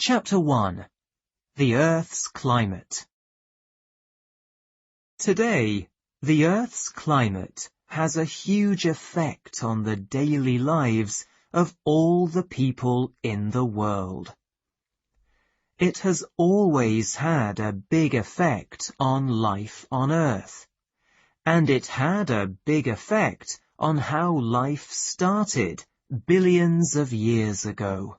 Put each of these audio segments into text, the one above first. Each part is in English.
Chapter 1. The Earth's Climate. Today, the Earth's climate has a huge effect on the daily lives of all the people in the world. It has always had a big effect on life on Earth, and it had a big effect on how life started billions of years ago.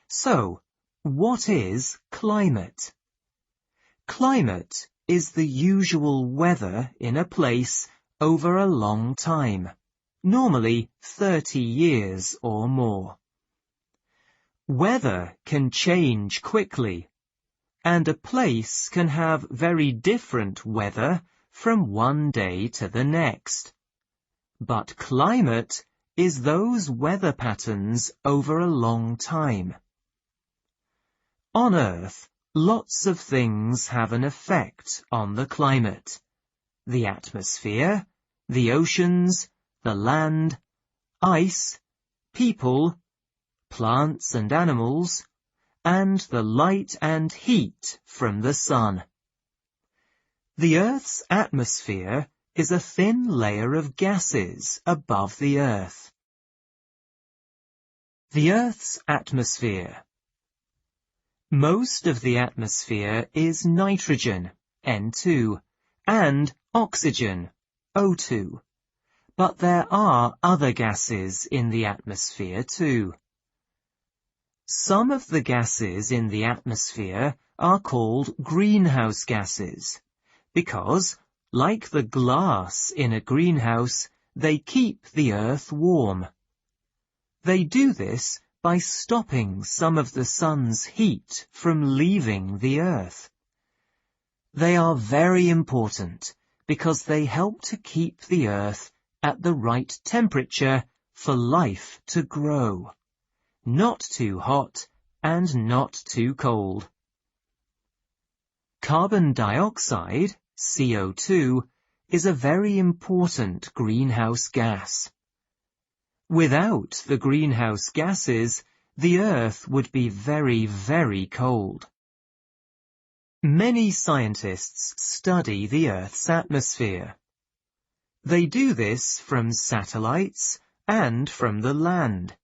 So, what is climate? Climate is the usual weather in a place over a long time, normally 30 years or more. Weather can change quickly, and a place can have very different weather from one day to the next. But climate is those weather patterns over a long time. On Earth, lots of things have an effect on the climate. The atmosphere, the oceans, the land, ice, people, plants and animals, and the light and heat from the sun. The Earth's atmosphere is a thin layer of gases above the Earth. The Earth's atmosphere. Most of the atmosphere is nitrogen, N2, and oxygen, O2. But there are other gases in the atmosphere too. Some of the gases in the atmosphere are called greenhouse gases, because, like the glass in a greenhouse, they keep the Earth warm. They do this by stopping some of the sun's heat from leaving the Earth. They are very important because they help to keep the Earth at the right temperature for life to grow. Not too hot and not too cold. Carbon dioxide, CO2, is a very important greenhouse gas. Without the greenhouse gases, the Earth would be very, very cold. Many scientists study the Earth's atmosphere. They do this from satellites and from the land,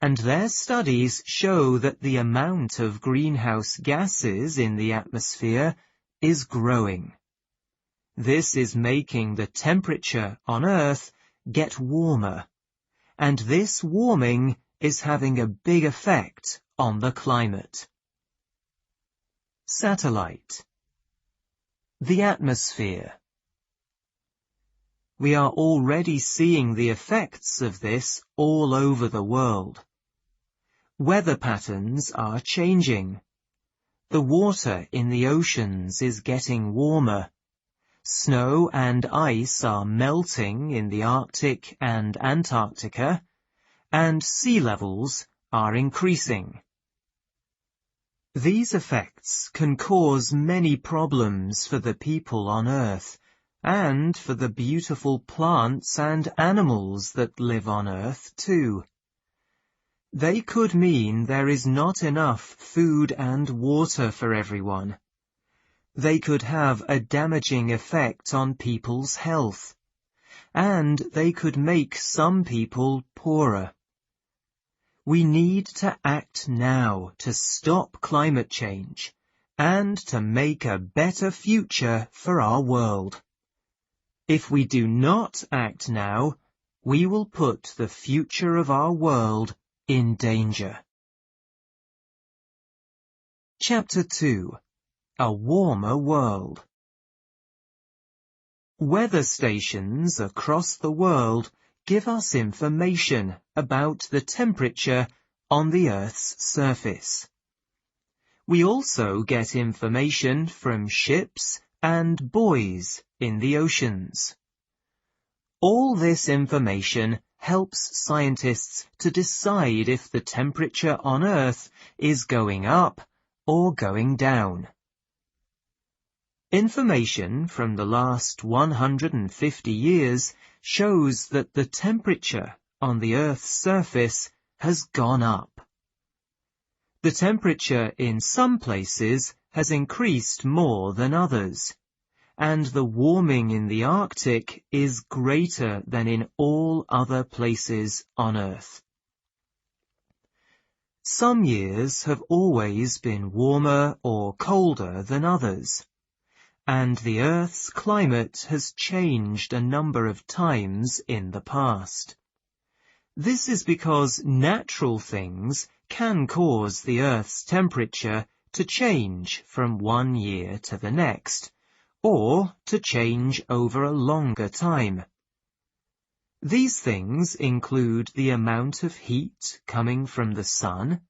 and their studies show that the amount of greenhouse gases in the atmosphere is growing. This is making the temperature on Earth get warmer, and this warming is having a big effect on the climate. Satellite. The atmosphere. We are already seeing the effects of this all over the world. Weather patterns are changing. The water in the oceans is getting warmer. Snow and ice are melting in the Arctic and Antarctica, and sea levels are increasing. These effects can cause many problems for the people on Earth, and for the beautiful plants and animals that live on Earth too. They could mean there is not enough food and water for everyone. They could have a damaging effect on people's health, and they could make some people poorer. We need to act now to stop climate change and to make a better future for our world. If we do not act now, we will put the future of our world in danger. Chapter 2. A warmer world. Weather stations across the world give us information about the temperature on the Earth's surface. We also get information from ships and buoys in the oceans. All this information helps scientists to decide if the temperature on Earth is going up or going down. Information from the last 150 years shows that the temperature on the Earth's surface has gone up. The temperature in some places has increased more than others, and the warming in the Arctic is greater than in all other places on Earth. Some years have always been warmer or colder than others, and the Earth's climate has changed a number of times in the past. This is because natural things can cause the Earth's temperature to change from one year to the next, or to change over a longer time. These things include the amount of heat coming from the sun,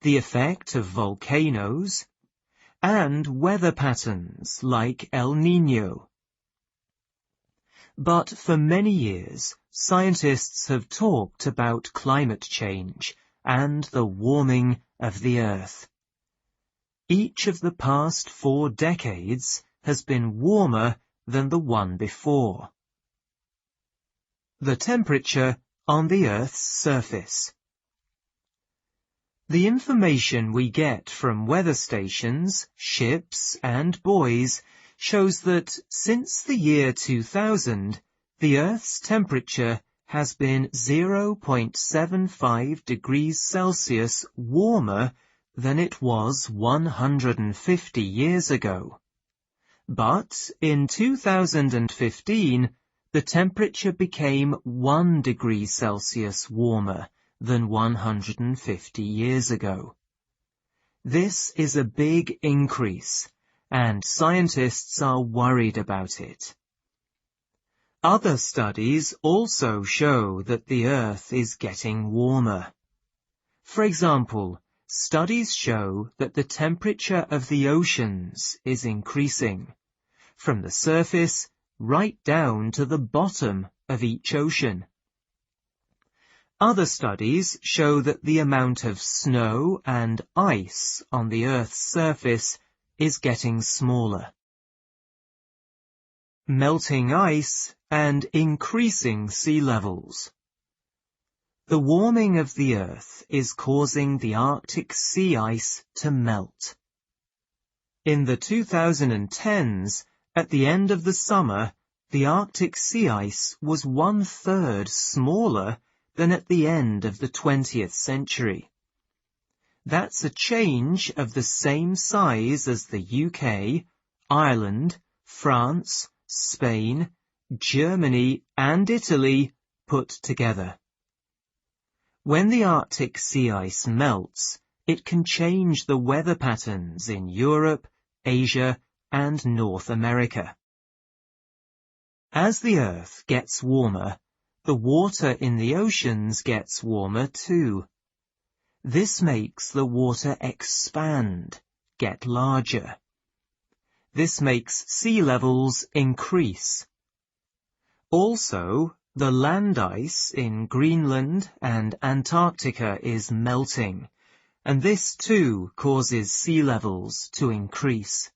the effect of volcanoes, and weather patterns like El Niño. But for many years, scientists have talked about climate change and the warming of the Earth. Each of the past 4 decades has been warmer than the one before. The temperature on the Earth's surface. The information we get from weather stations, ships, and buoys shows that since the year 2000, the Earth's temperature has been 0.75 degrees Celsius warmer than it was 150 years ago. But in 2015, the temperature became 1 degree Celsius warmer than 150 years ago. This is a big increase, and scientists are worried about it. Other studies also show that the Earth is getting warmer. For example, studies show that the temperature of the oceans is increasing, from the surface right down to the bottom of each ocean. Other studies show that the amount of snow and ice on the Earth's surface is getting smaller. Melting ice and increasing sea levels. The warming of the Earth is causing the Arctic sea ice to melt. In the 2010s, at the end of the summer, the Arctic sea ice was 1/3 smaller than at the end of the 20th century. That's a change of the same size as the UK, Ireland, France, Spain, Germany, and Italy put together. When the Arctic sea ice melts, it can change the weather patterns in Europe, Asia, and North America. As the Earth gets warmer, the water in the oceans gets warmer too. This makes the water expand, get larger. This makes sea levels increase. Also, the land ice in Greenland and Antarctica is melting, and this too causes sea levels to increase.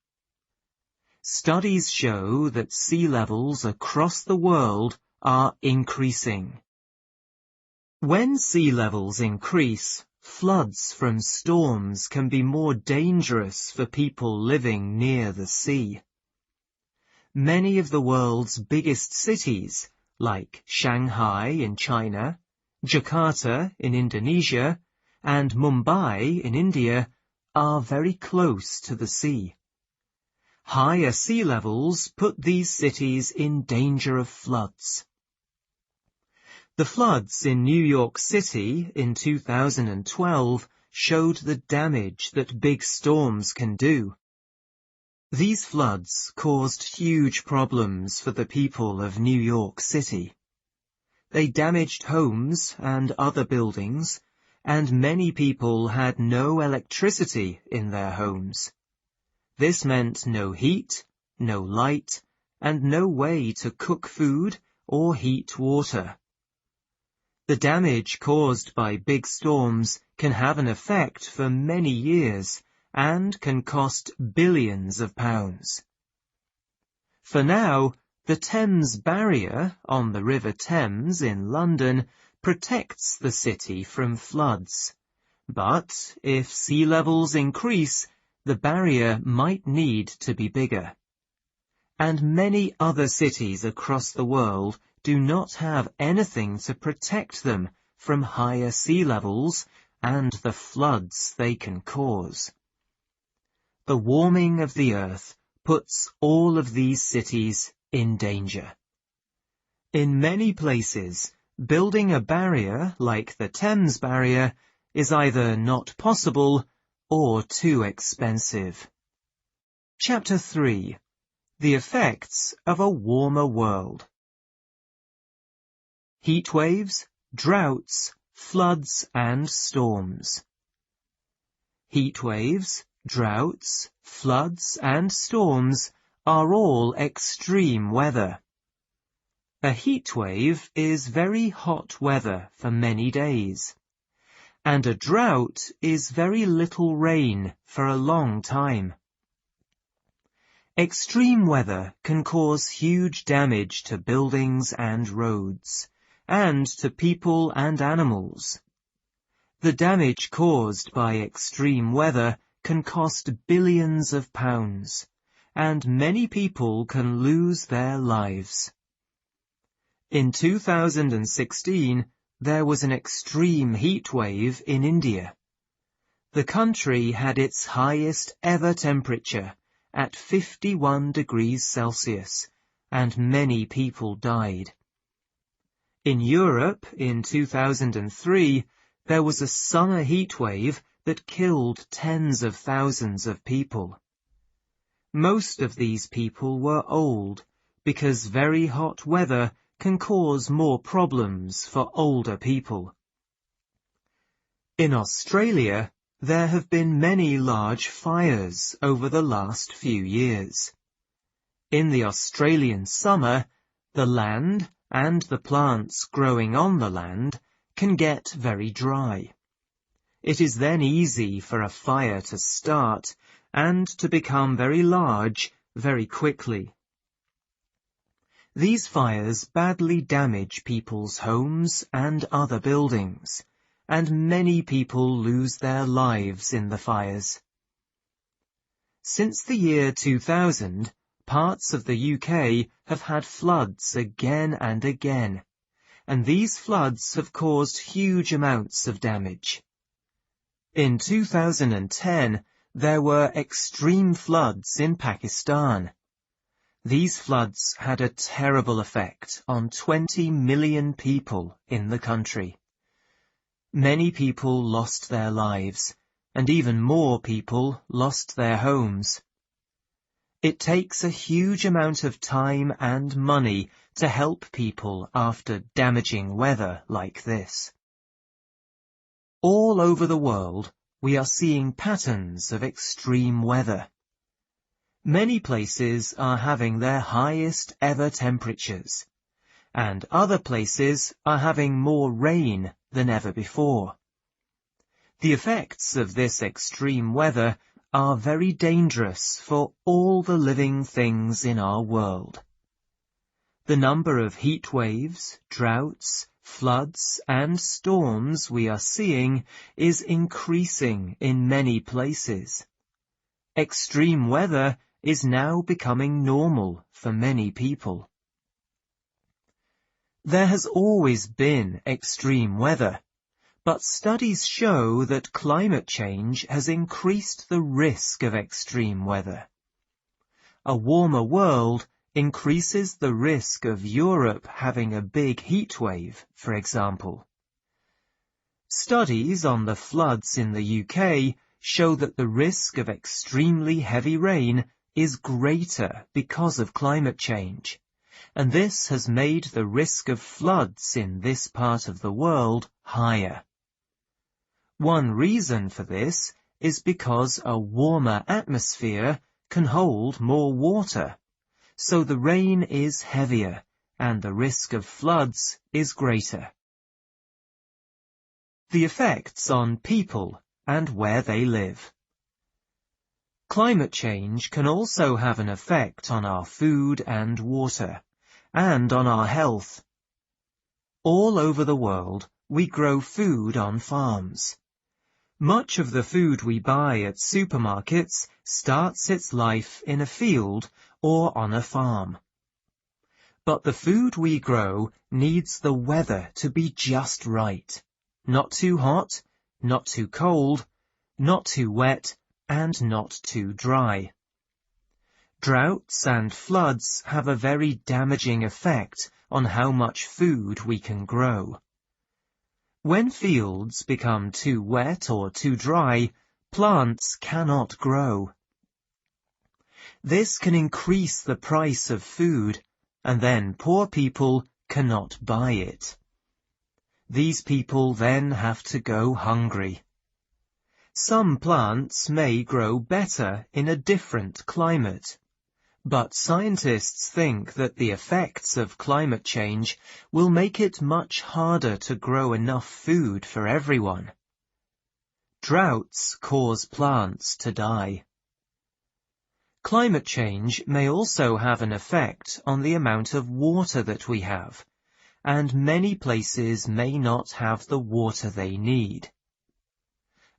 Studies show that sea levels across the world are increasing. When sea levels increase, floods from storms can be more dangerous for people living near the sea. Many of the world's biggest cities, like Shanghai in China, Jakarta in Indonesia, and Mumbai in India, are very close to the sea. Higher sea levels put these cities in danger of floods. The floods in New York City in 2012 showed the damage that big storms can do. These floods caused huge problems for the people of New York City. They damaged homes and other buildings, and many people had no electricity in their homes. This meant no heat, no light, and no way to cook food or heat water. The damage caused by big storms can have an effect for many years and can cost billions of pounds. For now, the Thames Barrier on the River Thames in London protects the city from floods, But if sea levels increase, the barrier might need to be bigger. And many other cities across the world do not have anything to protect them from higher sea levels and the floods they can cause. The warming of the earth puts all of these cities in danger. In many places, building a barrier like the Thames Barrier is either not possible or too expensive. Chapter 3. The Effects of a Warmer World. Heat waves, droughts, floods and storms. Heat waves, droughts, floods and storms are all extreme weather. A heat wave is very hot weather for many days, and a drought is very little rain for a long time. Extreme weather can cause huge damage to buildings and roads, and to people and animals. The damage caused by extreme weather can cost billions of pounds, and many people can lose their lives. In 2016, there was an extreme heat wave in India. The country had its highest ever temperature at 51 degrees Celsius, and many people died. In Europe, in 2003, there was a summer heat wave that killed tens of thousands of people. Most of these people were old, because very hot weather can cause more problems for older people. In Australia, there have been many large fires over the last few years. In the Australian summer, the land and the plants growing on the land can get very dry. It is then easy for a fire to start and to become very large very quickly. These fires badly damage people's homes and other buildings, and many people lose their lives in the fires. Since the year 2000, parts of the UK have had floods again and again, and these floods have caused huge amounts of damage. In 2010, there were extreme floods in Pakistan. These floods had a terrible effect on 20 million people in the country. Many people lost their lives, and even more people lost their homes. It takes a huge amount of time and money to help people after damaging weather like this. All over the world, we are seeing patterns of extreme weather. Many places are having their highest ever temperatures, and other places are having more rain than ever before. The effects of this extreme weather are very dangerous for all the living things in our world. The number of heat waves, droughts, floods and storms we are seeing is increasing in many places. Extreme weather is now becoming normal for many people. There has always been extreme weather, but studies show that climate change has increased the risk of extreme weather. A warmer world increases the risk of Europe having a big heat wave, for example. Studies on the floods in the UK show that the risk of extremely heavy rain is greater because of climate change, and this has made the risk of floods in this part of the world higher. One reason for this is because a warmer atmosphere can hold more water, so the rain is heavier and the risk of floods is greater. The effects on people and where they live. Climate change can also have an effect on our food and water, and on our health. All over the world, we grow food on farms. Much of the food we buy at supermarkets starts its life in a field or on a farm. But the food we grow needs the weather to be just right. Not too hot, not too cold, not too wet, and not too dry. Droughts and floods have a very damaging effect on how much food we can grow. When fields become too wet or too dry, plants cannot grow. This can increase the price of food, and then poor people cannot buy it. These people then have to go hungry. Some plants may grow better in a different climate, but scientists think that the effects of climate change will make it much harder to grow enough food for everyone. Droughts cause plants to die. Climate change may also have an effect on the amount of water that we have, and many places may not have the water they need.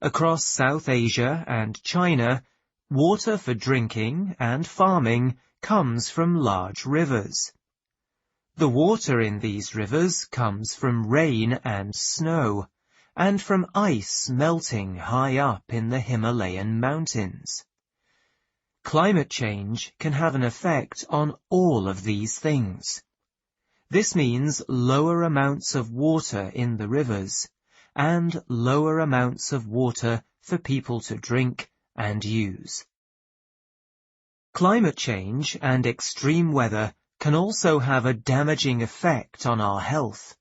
Across South Asia and China, water for drinking and farming comes from large rivers. The water in these rivers comes from rain and snow, and from ice melting high up in the Himalayan mountains. Climate change can have an effect on all of these things. This means lower amounts of water in the rivers, and lower amounts of water for people to drink and use. Climate change and extreme weather can also have a damaging effect on our health.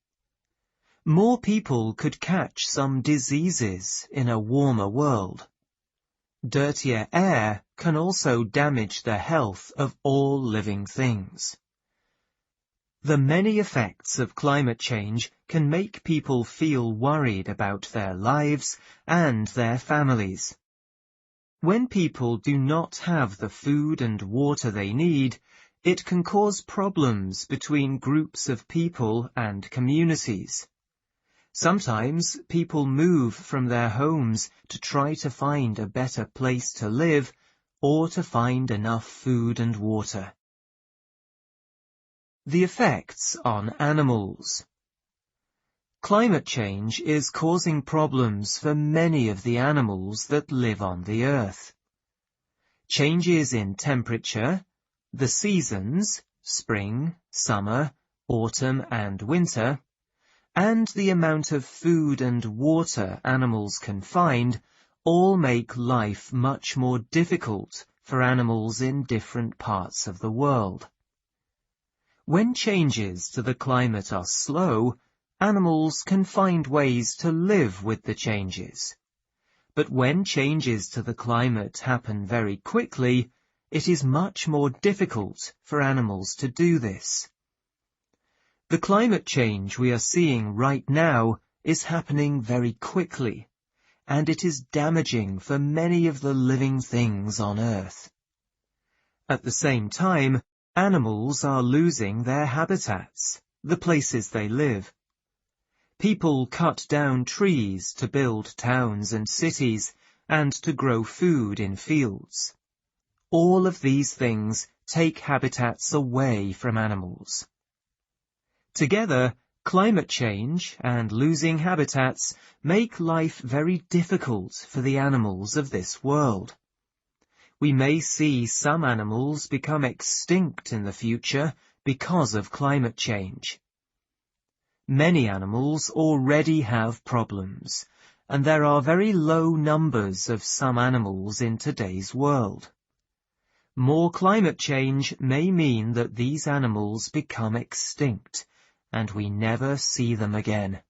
More people could catch some diseases in a warmer world. Dirtier air can also damage the health of all living things. The many effects of climate change can make people feel worried about their lives and their families. When people do not have the food and water they need, it can cause problems between groups of people and communities. Sometimes people move from their homes to try to find a better place to live or to find enough food and water. The effects on animals. Climate change is causing problems for many of the animals that live on the earth. Changes in temperature, the seasons, spring, summer, autumn, and winter, and the amount of food and water animals can find all make life much more difficult for animals in different parts of the world. When changes to the climate are slow, animals can find ways to live with the changes. But when changes to the climate happen very quickly, it is much more difficult for animals to do this. The climate change we are seeing right now is happening very quickly, and it is damaging for many of the living things on Earth. At the same time, animals are losing their habitats, the places they live. People cut down trees to build towns and cities and to grow food in fields. All of these things take habitats away from animals. Together, climate change and losing habitats make life very difficult for the animals of this world. We may see some animals become extinct in the future because of climate change. Many animals already have problems, and there are very low numbers of some animals in today's world. More climate change may mean that these animals become extinct, and we never see them again.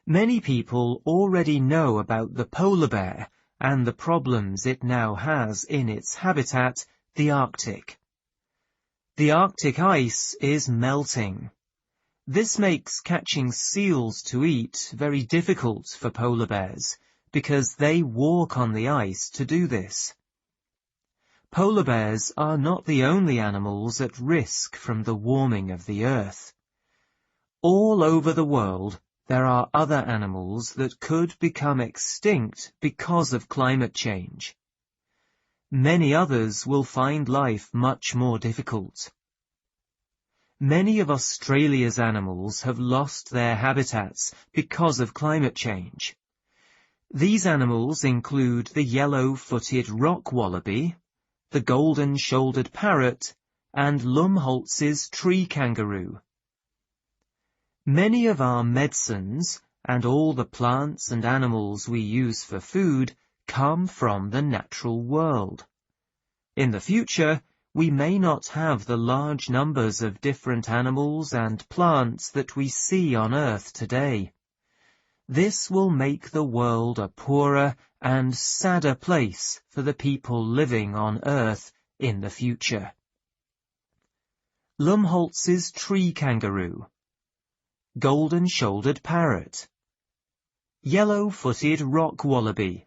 Many people already know about the polar bear and the problems it now has in its habitat, the Arctic. The Arctic ice is melting. This makes catching seals to eat very difficult for polar bears because they walk on the ice to do this. Polar bears are not the only animals at risk from the warming of the Earth. All over the world, there are other animals that could become extinct because of climate change. Many others will find life much more difficult. Many of Australia's animals have lost their habitats because of climate change. These animals include the yellow-footed rock wallaby, the golden-shouldered parrot, and Lumholtz's tree kangaroo. Many of our medicines and all the plants and animals we use for food come from the natural world. In the future, we may not have the large numbers of different animals and plants that we see on Earth today. This will make the world a poorer and sadder place for the people living on Earth in the future. Lumholtz's tree kangaroo, golden-shouldered parrot, yellow-footed rock wallaby.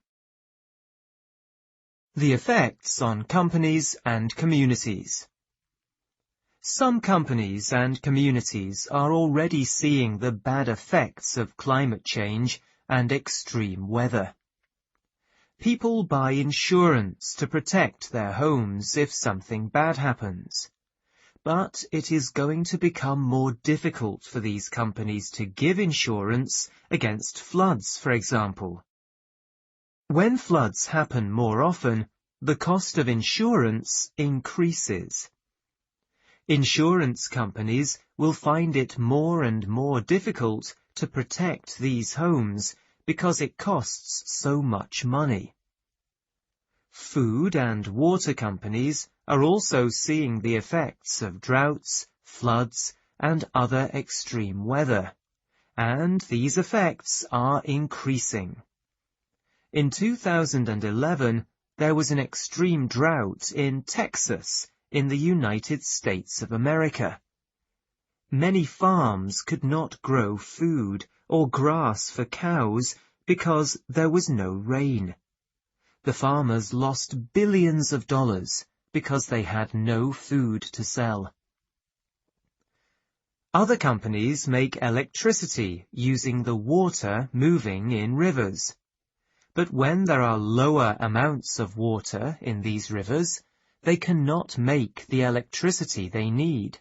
The effects on companies and communities. Some companies and communities are already seeing the bad effects of climate change and extreme weather. People buy insurance to protect their homes if something bad happens. But it is going to become more difficult for these companies to give insurance against floods, for example. When floods happen more often, the cost of insurance increases. Insurance companies will find it more and more difficult to protect these homes because it costs so much money. Food and water companies are also seeing the effects of droughts, floods, and other extreme weather, and these effects are increasing. In 2011, there was an extreme drought in Texas, in the United States of America. Many farms could not grow food or grass for cows because there was no rain. The farmers lost billions of dollars because they had no food to sell. Other companies make electricity using the water moving in rivers. But when there are lower amounts of water in these rivers, they cannot make the electricity they need.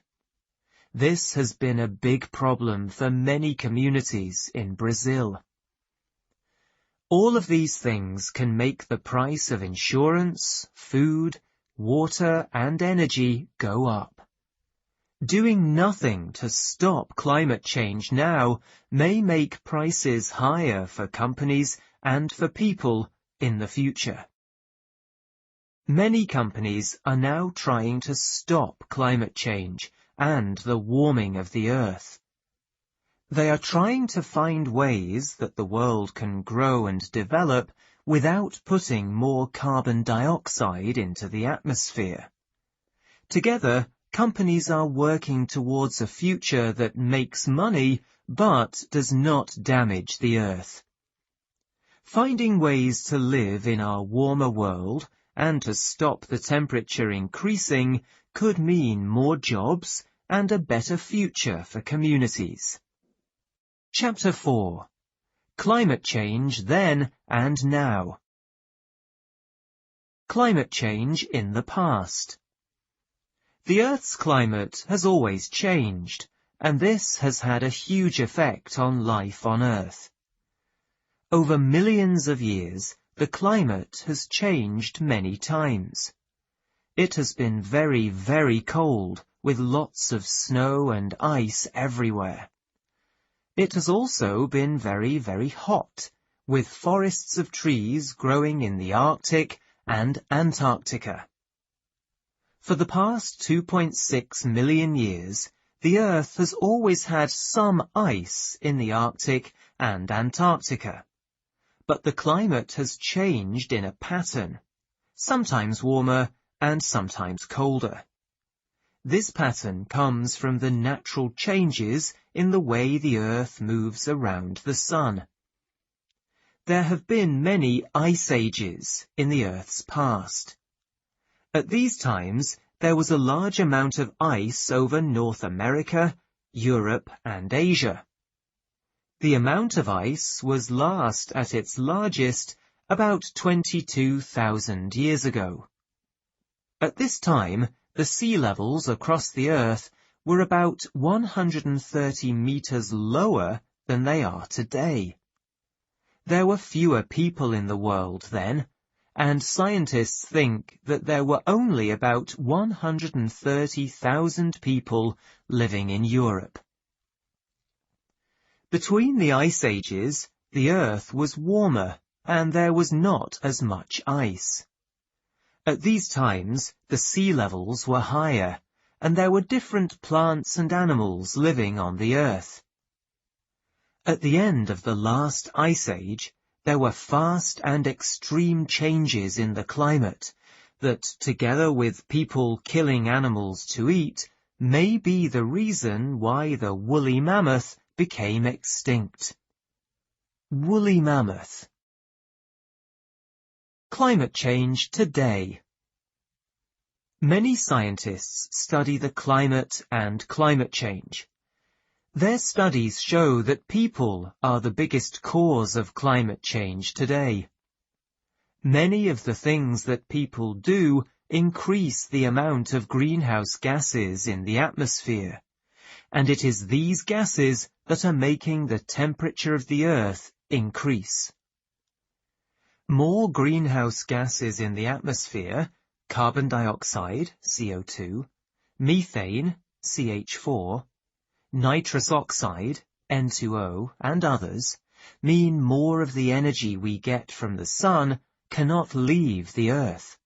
This has been a big problem for many communities in Brazil. All of these things can make the price of insurance, food, water, and energy go up. Doing nothing to stop climate change now may make prices higher for companies and for people in the future. Many companies are now trying to stop climate change and the warming of the Earth. They are trying to find ways that the world can grow and develop without putting more carbon dioxide into the atmosphere. Together, companies are working towards a future that makes money but does not damage the Earth. Finding ways to live in our warmer world and to stop the temperature increasing could mean more jobs and a better future for communities. Chapter 4. Climate Change Then and Now. Climate change in the past. The Earth's climate has always changed, and this has had a huge effect on life on Earth. Over millions of years, the climate has changed many times. It has been very, very cold, with lots of snow and ice everywhere. It has also been very, very hot, with forests of trees growing in the Arctic and Antarctica. For the past 2.6 million years, the Earth has always had some ice in the Arctic and Antarctica. But the climate has changed in a pattern, sometimes warmer and sometimes colder. This pattern comes from the natural changes in the way the Earth moves around the Sun. There have been many ice ages in the Earth's past. At these times, there was a large amount of ice over North America, Europe, and Asia. The amount of ice was last at its largest about 22,000 years ago. At this time, the sea levels across the Earth were about 130 meters lower than they are today. There were fewer people in the world then, and scientists think that there were only about 130,000 people living in Europe. Between the ice ages, the Earth was warmer, and there was not as much ice. At these times, the sea levels were higher, and there were different plants and animals living on the Earth. At the end of the last ice age, there were fast and extreme changes in the climate that, together with people killing animals to eat, may be the reason why the woolly mammoth became extinct. Woolly mammoth. Climate change today. Many scientists study the climate and climate change. Their studies show that people are the biggest cause of climate change today. Many of the things that people do increase the amount of greenhouse gases in the atmosphere, and it is these gases that are making the temperature of the Earth increase. More greenhouse gases in the atmosphere, carbon dioxide, CO2, methane, CH4, nitrous oxide, N2O, and others, mean more of the energy we get from the sun cannot leave the Earth.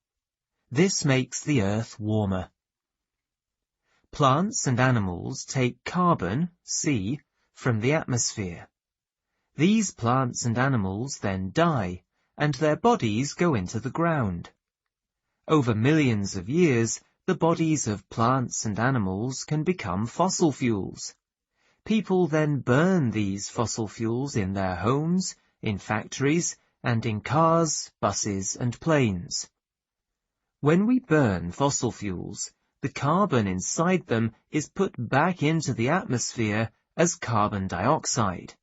This makes the Earth warmer. Plants and animals take carbon, C, from the atmosphere. These plants and animals then die, and their bodies go into the ground. Over millions of years, the bodies of plants and animals can become fossil fuels. People then burn these fossil fuels in their homes, in factories, and in cars, buses, and planes. When we burn fossil fuels, the carbon inside them is put back into the atmosphere as carbon dioxide.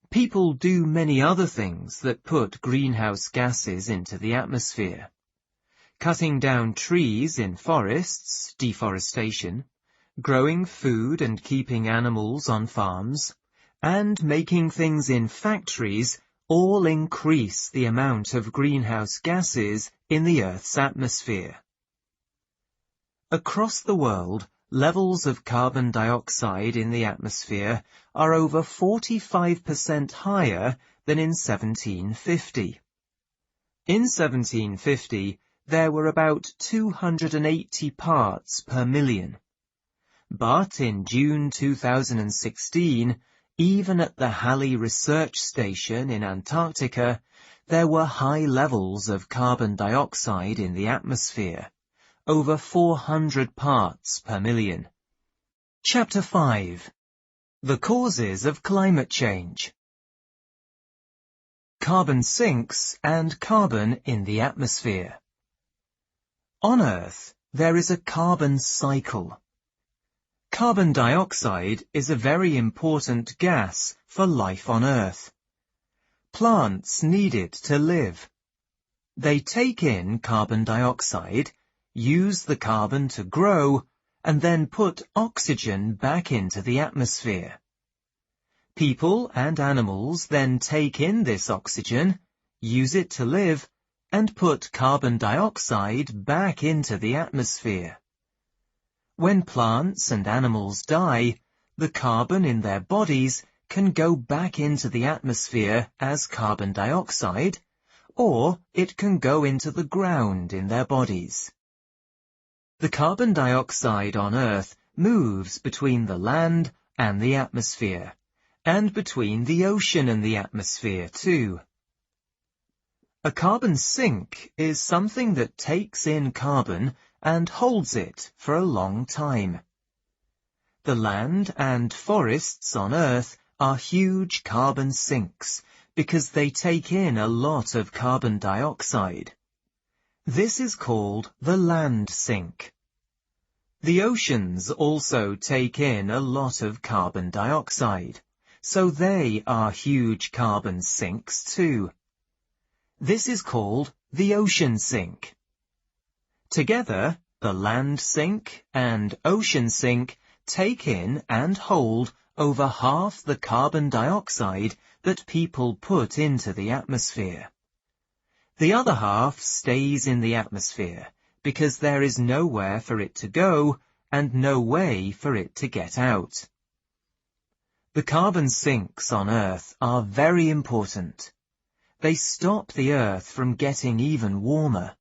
People do many other things that put greenhouse gases into the atmosphere. Cutting down trees in forests, deforestation, growing food and keeping animals on farms, and making things in factories all increase the amount of greenhouse gases in the Earth's atmosphere. Across the world, levels of carbon dioxide in the atmosphere are over 45% higher than in 1750. In 1750, there were about 280 parts per million. But in June 2016, even at the Halley Research Station in Antarctica, there were high levels of carbon dioxide in the atmosphere, over 400 parts per million. Chapter 5. The Causes of Climate Change. Carbon sinks and carbon in the atmosphere. On Earth, there is a carbon cycle. Carbon dioxide is a very important gas for life on Earth. Plants need it to live. They take in carbon dioxide, use the carbon to grow, and then put oxygen back into the atmosphere. People and animals then take in this oxygen, use it to live, and put carbon dioxide back into the atmosphere. When plants and animals die, the carbon in their bodies can go back into the atmosphere as carbon dioxide, or it can go into the ground in their bodies. The carbon dioxide on Earth moves between the land and the atmosphere, and between the ocean and the atmosphere too. A carbon sink is something that takes in carbon and holds it for a long time. The land and forests on Earth are huge carbon sinks because they take in a lot of carbon dioxide. This is called the land sink. The oceans also take in a lot of carbon dioxide, so they are huge carbon sinks too. This is called the ocean sink. Together, the land sink and ocean sink take in and hold over half the carbon dioxide that people put into the atmosphere. The other half stays in the atmosphere because there is nowhere for it to go and no way for it to get out. The carbon sinks on Earth are very important. They stop the Earth from getting even warmer.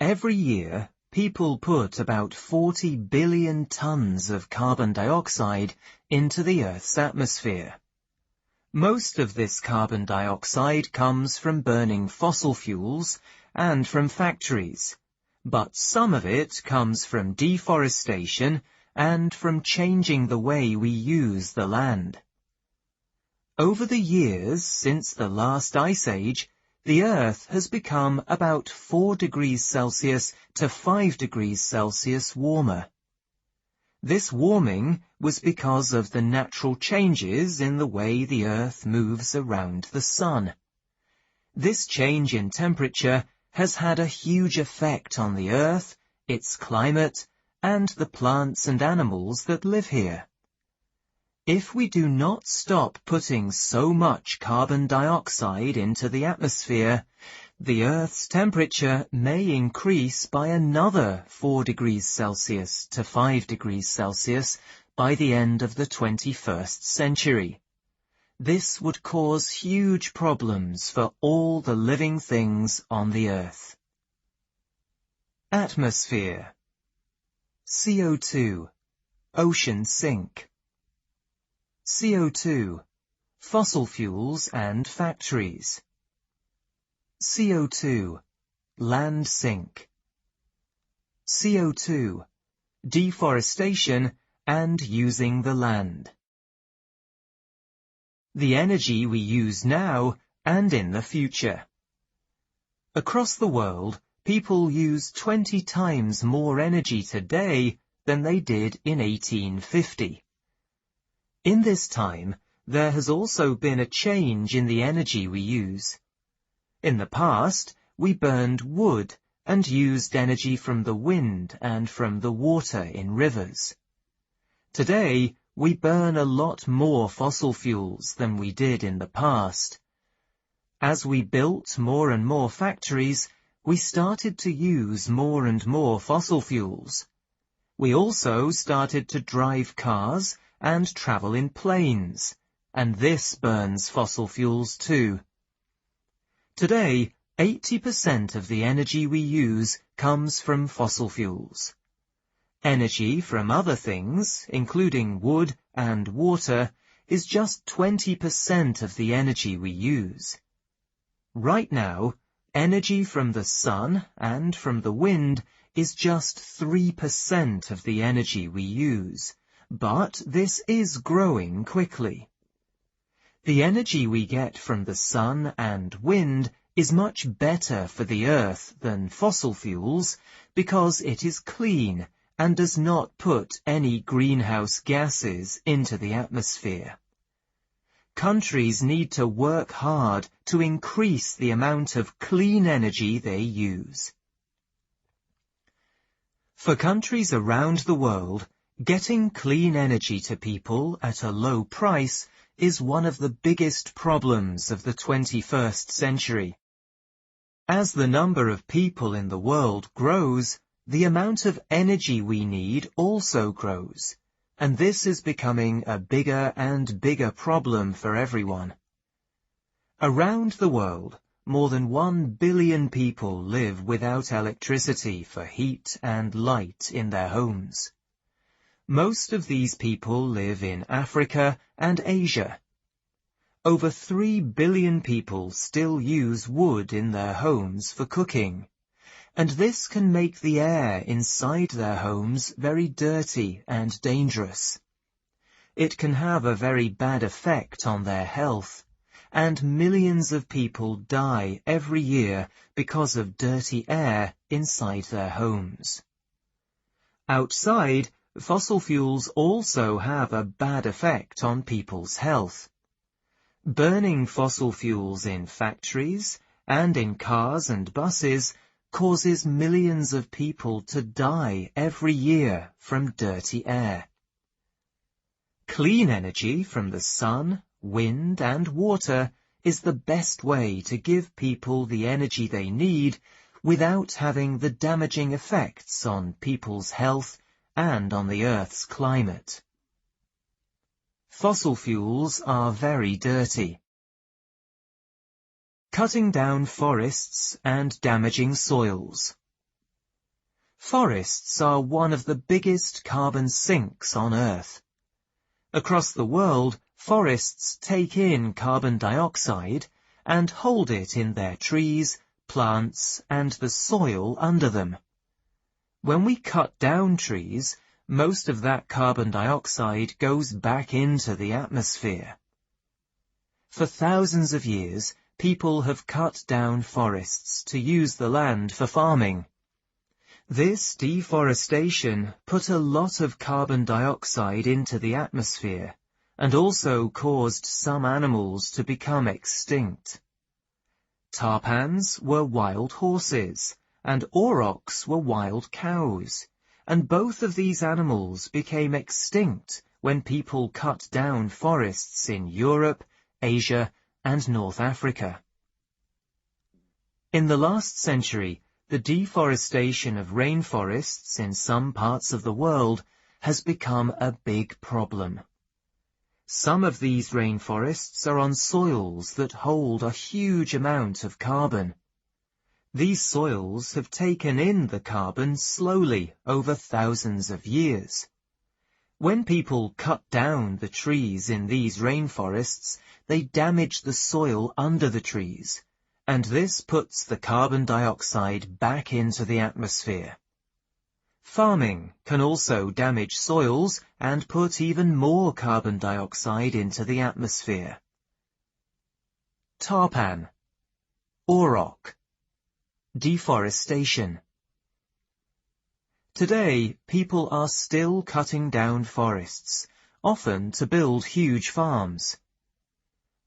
Every year, people put about 40 billion tons of carbon dioxide into the Earth's atmosphere. Most of this carbon dioxide comes from burning fossil fuels and from factories, but some of it comes from deforestation and from changing the way we use the land. Over the years since the last ice age, the Earth has become about 4 degrees Celsius to 5 degrees Celsius warmer. This warming was because of the natural changes in the way the Earth moves around the Sun. This change in temperature has had a huge effect on the Earth, its climate, and the plants and animals that live here. If we do not stop putting so much carbon dioxide into the atmosphere, the Earth's temperature may increase by another 4 degrees Celsius to 5 degrees Celsius by the end of the 21st century. This would cause huge problems for all the living things on the Earth. Atmosphere. CO2. Ocean sink. CO2, fossil fuels and factories. CO2, land sink. CO2, deforestation and using the land. The energy we use now and in the future. Across the world, people use 20 times more energy today than they did in 1850. In this time, there has also been a change in the energy we use. In the past, we burned wood and used energy from the wind and from the water in rivers. Today, we burn a lot more fossil fuels than we did in the past. As we built more and more factories, we started to use more and more fossil fuels. We also started to drive cars and travel in planes, and this burns fossil fuels too. Today, 80% of the energy we use comes from fossil fuels. Energy from other things, including wood and water, is just 20% of the energy we use. Right now, energy from the sun and from the wind is just 3% of the energy we use. But this is growing quickly. The energy we get from the sun and wind is much better for the Earth than fossil fuels because it is clean and does not put any greenhouse gases into the atmosphere. Countries need to work hard to increase the amount of clean energy they use. For countries around the world, getting clean energy to people at a low price is one of the biggest problems of the 21st century. As the number of people in the world grows, the amount of energy we need also grows, and this is becoming a bigger and bigger problem for everyone. Around the world, more than 1 billion people live without electricity for heat and light in their homes. Most of these people live in Africa and Asia. Over 3 billion people still use wood in their homes for cooking, and this can make the air inside their homes very dirty and dangerous. It can have a very bad effect on their health, and millions of people die every year because of dirty air inside their homes. Outside, Fossil fuels also have a bad effect on people's health. Burning fossil fuels in factories and in cars and buses causes millions of people to die every year from dirty air. Clean energy from the sun, wind, and water is the best way to give people the energy they need without having the damaging effects on people's health and on the Earth's climate. Fossil fuels are very dirty. Cutting down forests and damaging soils. Forests are one of the biggest carbon sinks on Earth. Across the world, forests take in carbon dioxide and hold it in their trees, plants, and the soil under them. When we cut down trees, most of that carbon dioxide goes back into the atmosphere. For thousands of years, people have cut down forests to use the land for farming. This deforestation put a lot of carbon dioxide into the atmosphere and also caused some animals to become extinct. Tarpans were wild horses and aurochs were wild cows, and both of these animals became extinct when people cut down forests in Europe, Asia, and North Africa. In the last century, the deforestation of rainforests in some parts of the world has become a big problem. Some of these rainforests are on soils that hold a huge amount of carbon. These soils have taken in the carbon slowly over thousands of years. When people cut down the trees in these rainforests, they damage the soil under the trees, and this puts the carbon dioxide back into the atmosphere. Farming can also damage soils and put even more carbon dioxide into the atmosphere. Tarpan, auroch, deforestation. Today, people are still cutting down forests, often to build huge farms.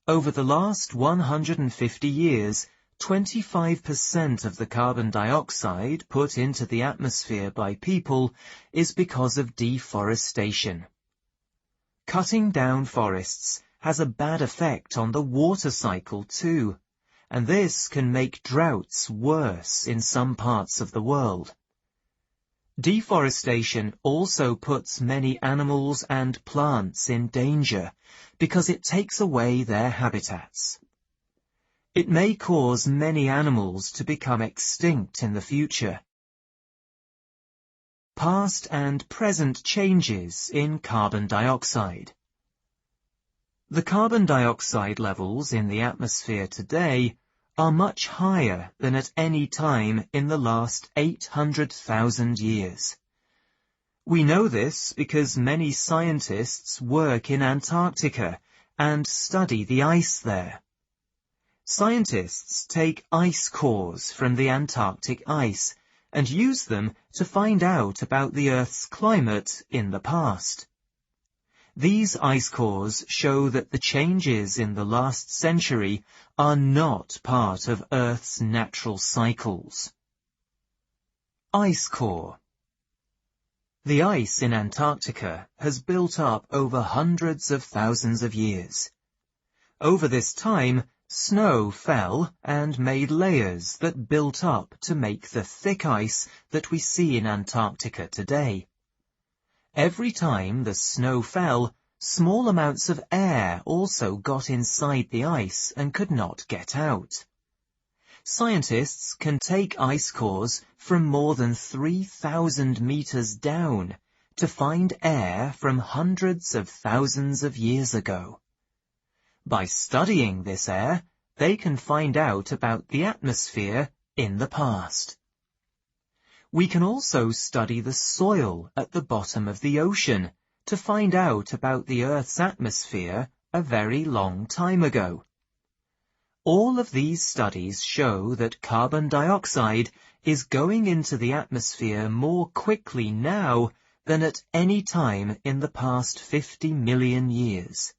Over the last 150 years, 25% of the carbon dioxide put into the atmosphere by people is because of deforestation. Cutting down forests has a bad effect on the water cycle too, and this can make droughts worse in some parts of the world. Deforestation also puts many animals and plants in danger because it takes away their habitats. It may cause many animals to become extinct in the future. Past and present changes in carbon dioxide. The carbon dioxide levels in the atmosphere today are much higher than at any time in the last 800,000 years. We know this because many scientists work in Antarctica and study the ice there. Scientists take ice cores from the Antarctic ice and use them to find out about the Earth's climate in the past. These ice cores show that the changes in the last century are not part of Earth's natural cycles. Ice core. The ice in Antarctica has built up over hundreds of thousands of years. Over this time, snow fell and made layers that built up to make the thick ice that we see in Antarctica today. Every time the snow fell, small amounts of air also got inside the ice and could not get out. Scientists can take ice cores from more than 3,000 meters down to find air from hundreds of thousands of years ago. By studying this air, they can find out about the atmosphere in the past. We can also study the soil at the bottom of the ocean to find out about the Earth's atmosphere a very long time ago. All of these studies show that carbon dioxide is going into the atmosphere more quickly now than at any time in the past 50 million years.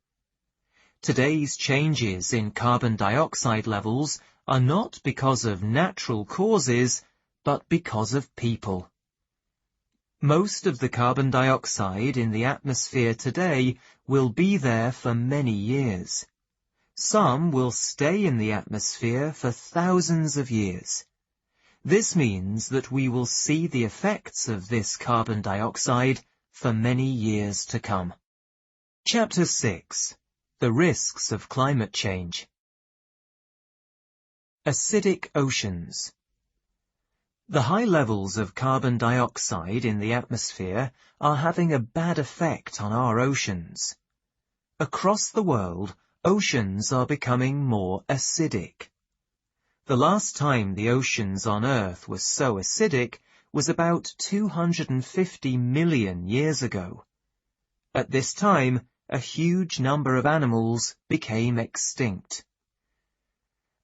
Today's changes in carbon dioxide levels are not because of natural causes, but because of people. Most of the carbon dioxide in the atmosphere today will be there for many years. Some will stay in the atmosphere for thousands of years. This means that we will see the effects of this carbon dioxide for many years to come. Chapter 6. The Risks of Climate Change. Acidic Oceans. The high levels of carbon dioxide in the atmosphere are having a bad effect on our oceans. Across the world, oceans are becoming more acidic. The last time the oceans on Earth were so acidic was about 250 million years ago. At this time, a huge number of animals became extinct.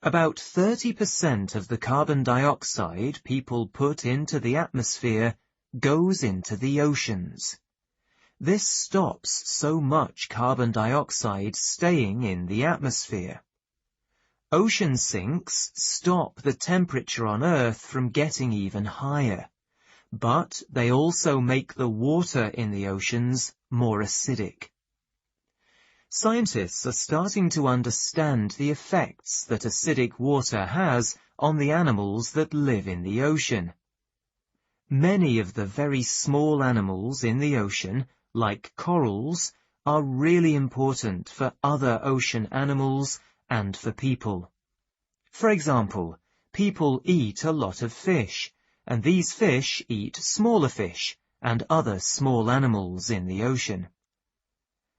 About 30% of the carbon dioxide people put into the atmosphere goes into the oceans. This stops so much carbon dioxide staying in the atmosphere. Ocean sinks stop the temperature on Earth from getting even higher, but they also make the water in the oceans more acidic. Scientists are starting to understand the effects that acidic water has on the animals that live in the ocean. Many of the very small animals in the ocean, like corals, are really important for other ocean animals and for people. For example, people eat a lot of fish, and these fish eat smaller fish and other small animals in the ocean.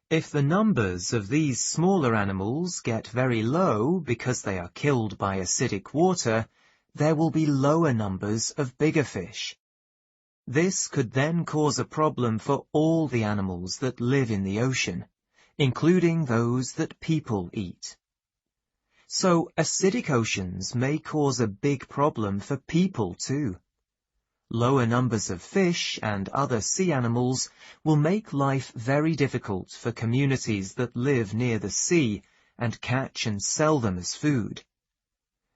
If the numbers of these smaller animals get very low because they are killed by acidic water, there will be lower numbers of bigger fish. This could then cause a problem for all the animals that live in the ocean, including those that people eat. So acidic oceans may cause a big problem for people too. Lower numbers of fish and other sea animals will make life very difficult for communities that live near the sea and catch and sell them as food.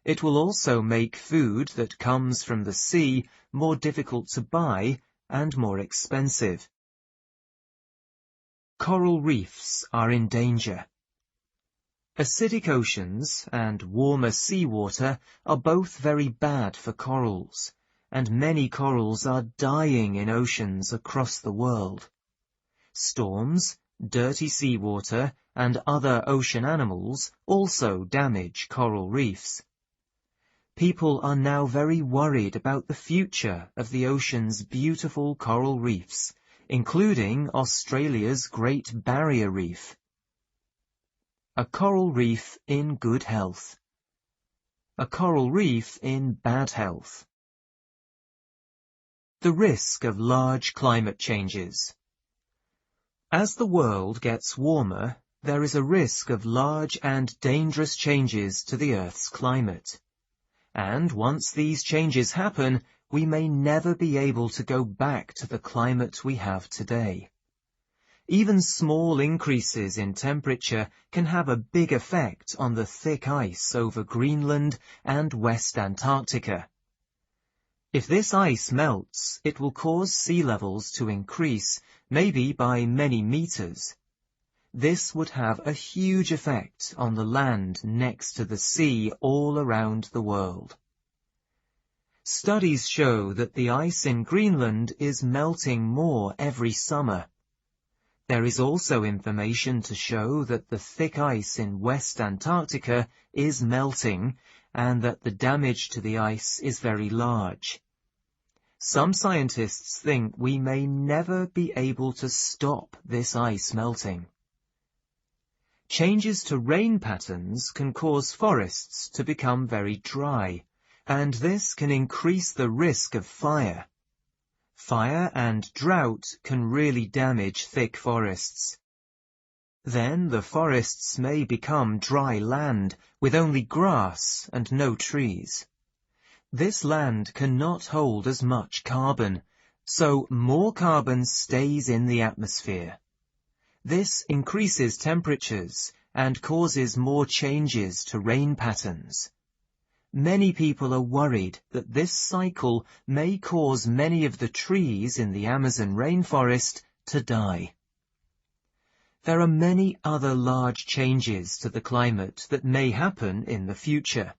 It will also make food that comes from the sea more difficult to buy and more expensive. Coral reefs are in danger. Acidic oceans and warmer seawater are both very bad for corals, and many corals are dying in oceans across the world. Storms, dirty seawater, and other ocean animals also damage coral reefs. People are now very worried about the future of the ocean's beautiful coral reefs, including Australia's Great Barrier Reef. A coral reef in good health. A coral reef in bad health. The risk of large climate changes. As the world gets warmer, there is a risk of large and dangerous changes to the Earth's climate. And once these changes happen, we may never be able to go back to the climate we have today. Even small increases in temperature can have a big effect on the thick ice over Greenland and West Antarctica. If this ice melts, it will cause sea levels to increase, maybe by many meters. This would have a huge effect on the land next to the sea all around the world. Studies show that the ice in Greenland is melting more every summer. There is also information to show that the thick ice in West Antarctica is melting and that the damage to the ice is very large. Some scientists think we may never be able to stop this ice melting. Changes to rain patterns can cause forests to become very dry, and this can increase the risk of fire. Fire and drought can really damage thick forests. Then the forests may become dry land with only grass and no trees. This land cannot hold as much carbon, so more carbon stays in the atmosphere. This increases temperatures and causes more changes to rain patterns. Many people are worried that this cycle may cause many of the trees in the Amazon rainforest to die. There are many other large changes to the climate that may happen in the future.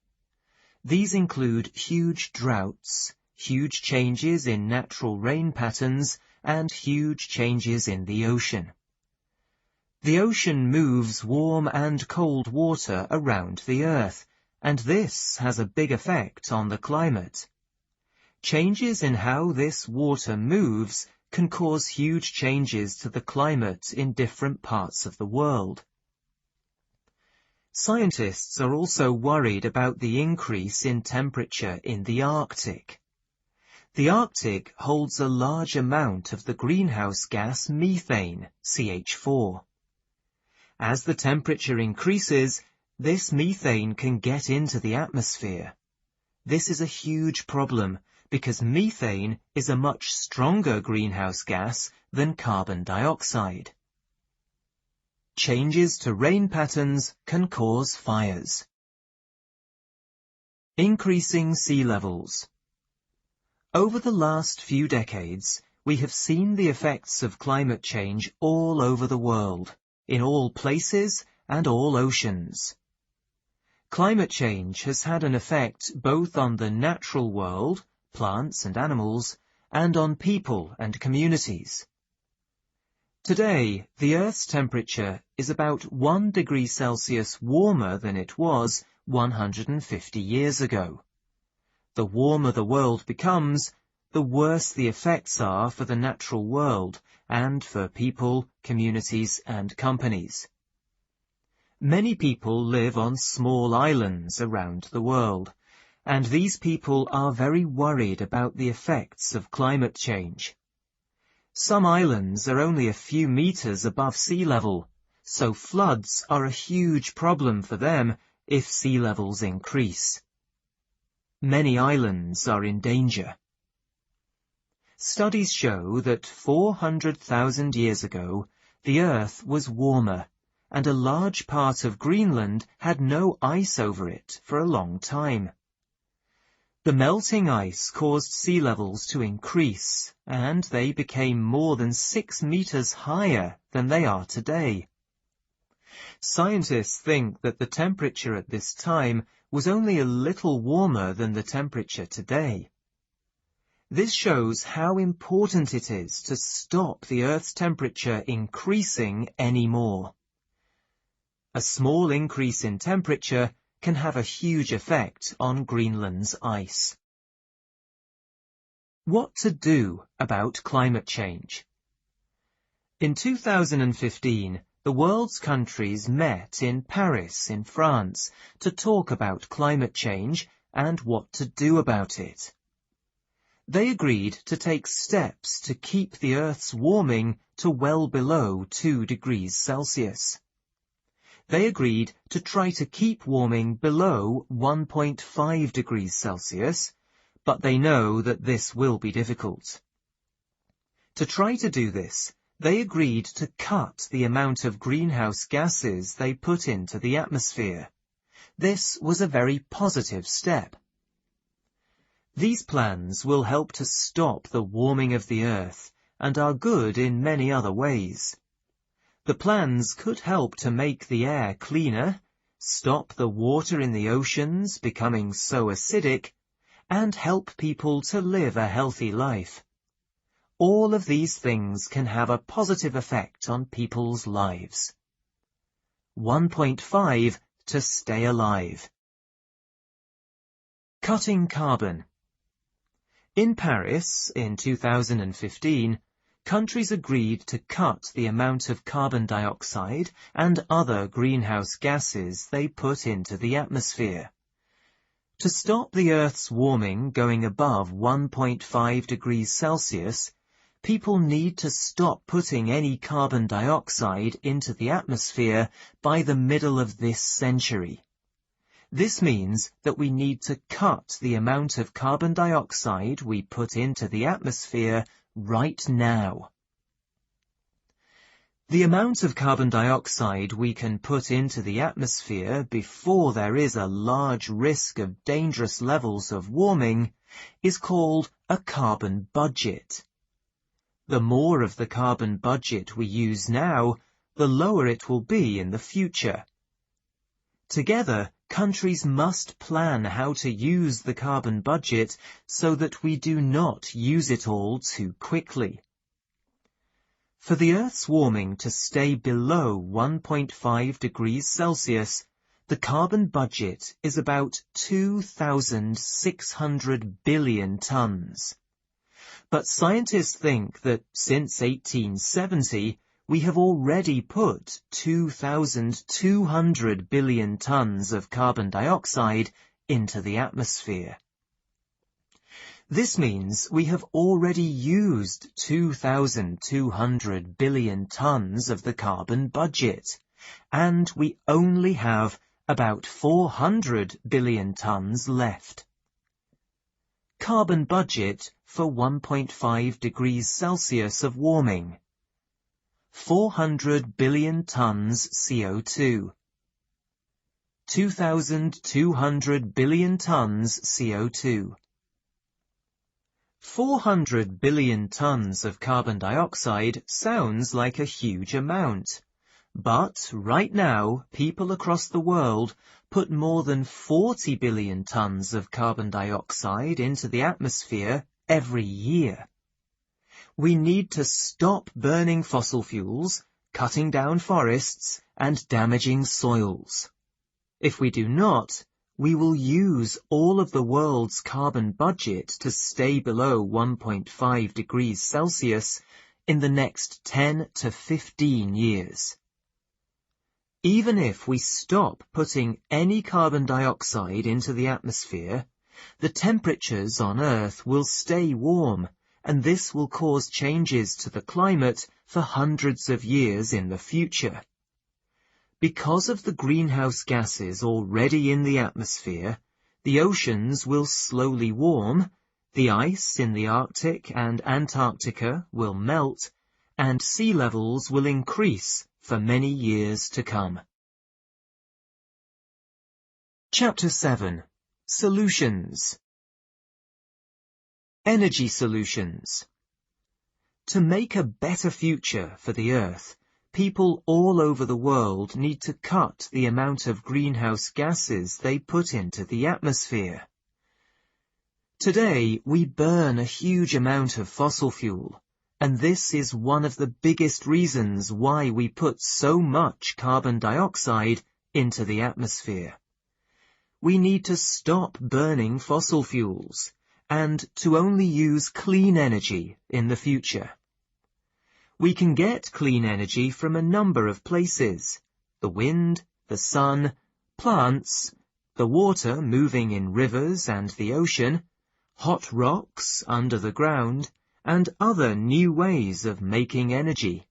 These include huge droughts, huge changes in natural rain patterns, and huge changes in the ocean. The ocean moves warm and cold water around the Earth, and this has a big effect on the climate. Changes in how this water moves can cause huge changes to the climate in different parts of the world. Scientists are also worried about the increase in temperature in the Arctic. The Arctic holds a large amount of the greenhouse gas methane, CH4. As the temperature increases, this methane can get into the atmosphere. This is a huge problem because methane is a much stronger greenhouse gas than carbon dioxide. Changes to rain patterns can cause fires. Increasing sea levels. Over the last few decades, we have seen the effects of climate change all over the world, in all places and all oceans. Climate change has had an effect both on the natural world, plants and animals, and on people and communities. Today, the Earth's temperature is about 1 degree Celsius warmer than it was 150 years ago. The warmer the world becomes, the worse the effects are for the natural world and for people, communities, and companies. Many people live on small islands around the world, and these people are very worried about the effects of climate change. Some islands are only a few meters above sea level, so floods are a huge problem for them if sea levels increase. Many islands are in danger. Studies show that 400,000 years ago, the Earth was warmer, and a large part of Greenland had no ice over it for a long time. The melting ice caused sea levels to increase, and they became more than 6 meters higher than they are today. Scientists think that the temperature at this time was only a little warmer than the temperature today. This shows how important it is to stop the Earth's temperature increasing any more. A small increase in temperature can have a huge effect on Greenland's ice. What to do about climate change? In 2015, the world's countries met in Paris, in France, to talk about climate change and what to do about it. They agreed to take steps to keep the Earth's warming to well below 2 degrees Celsius. They agreed to try to keep warming below 1.5 degrees Celsius, but they know that this will be difficult. To try to do this, they agreed to cut the amount of greenhouse gases they put into the atmosphere. This was a very positive step. These plans will help to stop the warming of the Earth and are good in many other ways. The plans could help to make the air cleaner, stop the water in the oceans becoming so acidic, and help people to live a healthy life. All of these things can have a positive effect on people's lives. 1.5 to stay alive. Cutting carbon. In Paris, in 2015, countries agreed to cut the amount of carbon dioxide and other greenhouse gases they put into the atmosphere. To stop the Earth's warming going above 1.5 degrees Celsius, people need to stop putting any carbon dioxide into the atmosphere by the middle of this century. This means that we need to cut the amount of carbon dioxide we put into the atmosphere right now. The amount of carbon dioxide we can put into the atmosphere before there is a large risk of dangerous levels of warming is called a carbon budget. The more of the carbon budget we use now, the lower it will be in the future. Together, countries must plan how to use the carbon budget so that we do not use it all too quickly. For the Earth's warming to stay below 1.5 degrees Celsius, the carbon budget is about 2,600 billion tons. But scientists think that since 1870, we have already put 2,200 billion tons of carbon dioxide into the atmosphere. This means we have already used 2,200 billion tons of the carbon budget, and we only have about 400 billion tons left. Carbon budget for 1.5 degrees Celsius of warming. 400 billion tons CO2. 2,200 billion tons CO2. 400 billion tons of carbon dioxide sounds like a huge amount. But right now, people across the world put more than 40 billion tons of carbon dioxide into the atmosphere every year. We need to stop burning fossil fuels, cutting down forests, and damaging soils. If we do not, we will use all of the world's carbon budget to stay below 1.5 degrees Celsius in the next 10 to 15 years. Even if we stop putting any carbon dioxide into the atmosphere, the temperatures on Earth will stay warm, and this will cause changes to the climate for hundreds of years in the future. Because of the greenhouse gases already in the atmosphere, the oceans will slowly warm, the ice in the Arctic and Antarctica will melt, and sea levels will increase for many years to come. Chapter 7. Solutions. Energy solutions. To make a better future for the Earth, people all over the world need to cut the amount of greenhouse gases they put into the atmosphere. Today, we burn a huge amount of fossil fuel, and this is one of the biggest reasons why we put so much carbon dioxide into the atmosphere. We need to stop burning fossil fuels, and to only use clean energy in the future. We can get clean energy from a number of places: the wind, the sun, plants, the water moving in rivers and the ocean, hot rocks under the ground, and other new ways of making energy.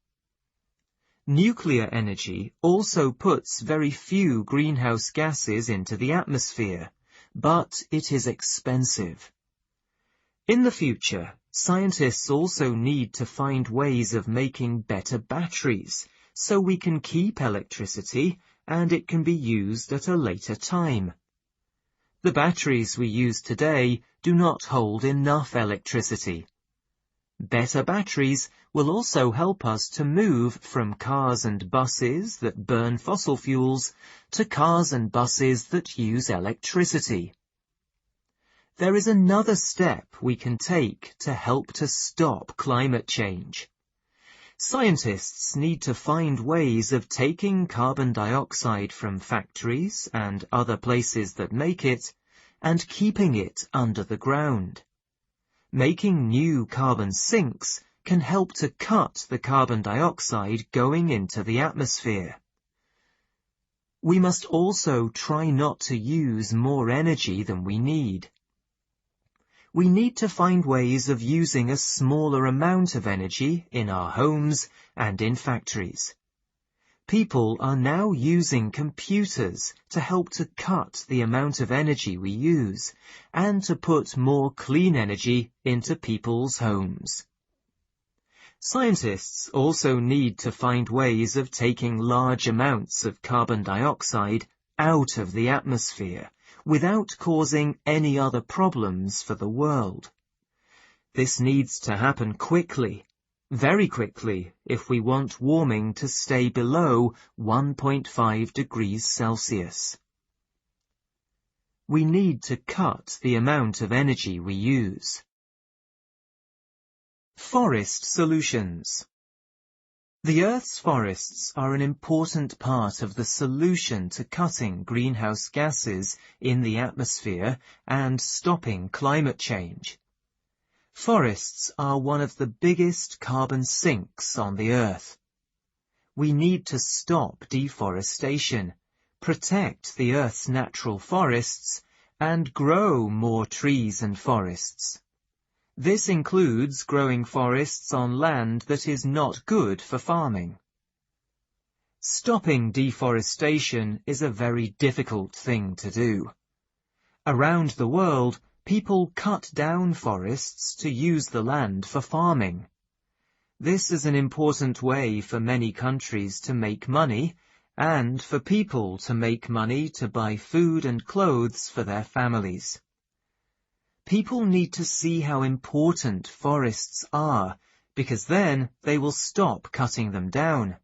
Nuclear energy also puts very few greenhouse gases into the atmosphere, but it is expensive. In the future, scientists also need to find ways of making better batteries, so we can keep electricity and it can be used at a later time. The batteries we use today do not hold enough electricity. Better batteries will also help us to move from cars and buses that burn fossil fuels to cars and buses that use electricity. There is another step we can take to help to stop climate change. Scientists need to find ways of taking carbon dioxide from factories and other places that make it and keeping it under the ground. Making new carbon sinks can help to cut the carbon dioxide going into the atmosphere. We must also try not to use more energy than we need. We need to find ways of using a smaller amount of energy in our homes and in factories. People are now using computers to help to cut the amount of energy we use and to put more clean energy into people's homes. Scientists also need to find ways of taking large amounts of carbon dioxide out of the atmosphere without causing any other problems for the world. This needs to happen quickly, very quickly, if we want warming to stay below 1.5 degrees Celsius. We need to cut the amount of energy we use. Forest solutions. The Earth's forests are an important part of the solution to cutting greenhouse gases in the atmosphere and stopping climate change. Forests are one of the biggest carbon sinks on the Earth. We need to stop deforestation, protect the Earth's natural forests, and grow more trees and forests. This includes growing forests on land that is not good for farming. Stopping deforestation is a very difficult thing to do. Around the world, people cut down forests to use the land for farming. This is an important way for many countries to make money, and for people to make money to buy food and clothes for their families. People need to see how important forests are, because then they will stop cutting them down.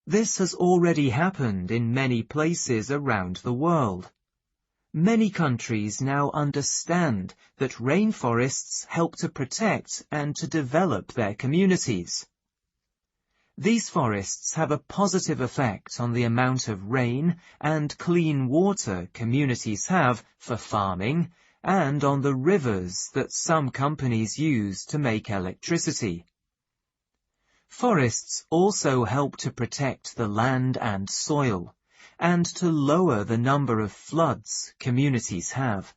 This has already happened in many places around the world. Many countries now understand that rainforests help to protect and to develop their communities. These forests have a positive effect on the amount of rain and clean water communities have for farming, and on the rivers that some companies use to make electricity. Forests also help to protect the land and soil, and to lower the number of floods communities have.